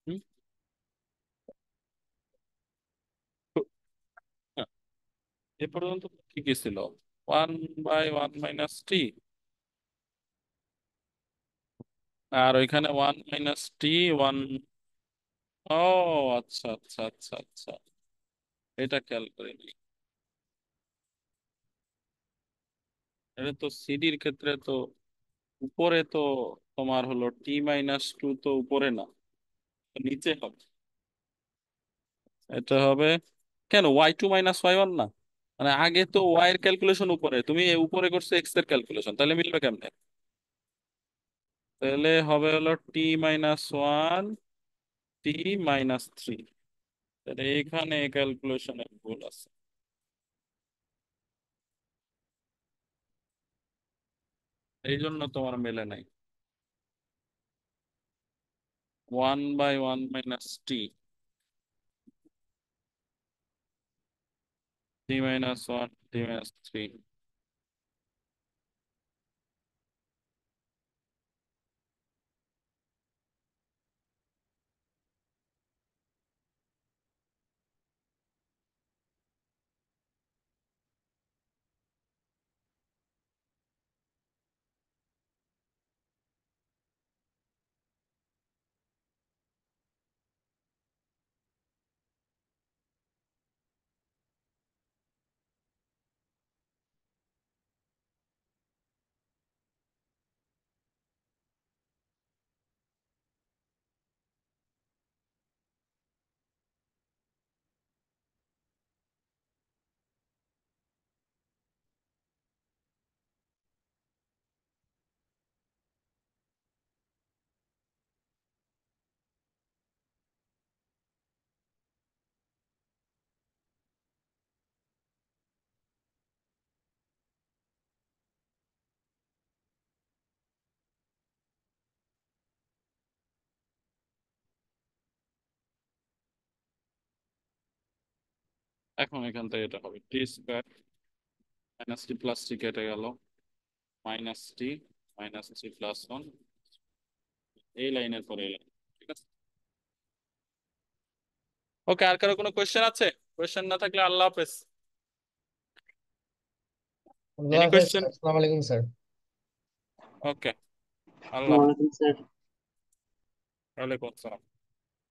হুম? হ্যাঁ, এ পর্যন্ত কি কি ছিল? 1/1 - t, আর ওইখানে 1 - t 1। ও আচ্ছা আচ্ছা আচ্ছা আচ্ছা, এটা খেয়াল করিনি। এটা তো সিডির ক্ষেত্রে তো উপরে তো তোমার হলো t-2 তো উপরে না, তো নিচে হবে। এটা হবে কেন y2 - y1 না? মানে আগে তো y এর ক্যালকুলেশন উপরে, তুমি এ উপরে করছো x এর ক্যালকুলেশন, তাহলে মিলবে কেমনে? তাহলে হবে হলো t-1 t-3। তাহলে এখানে ক্যালকুলেশনের ভুল আছে, এই জন্য তোমার মেলে নাই। 1/1 - t, t-1 t-3। এখন এখান থেকে এটা হবে টি স্কোয়ার মাইনাস টি প্লাস টি কেটে গেল, মাইনাস টি প্লাস ওয়ান, এই লাইনের পরে এই লাইন। ঠিক আছে, ওকে। আর কারো কোনো কোয়েশ্চেন আছে? কোয়েশ্চেন না থাকলে আল্লাহ হাফেজ। আল্লাহ এনি হাফেজ কোয়েশ্চেন? স্যার, আসসালামু আলাইকুম স্যার। ওকে, আল্লাহ হাফেজ। ওয়ালাইকুম স্যার। ওয়ালাইকুম আসসালাম।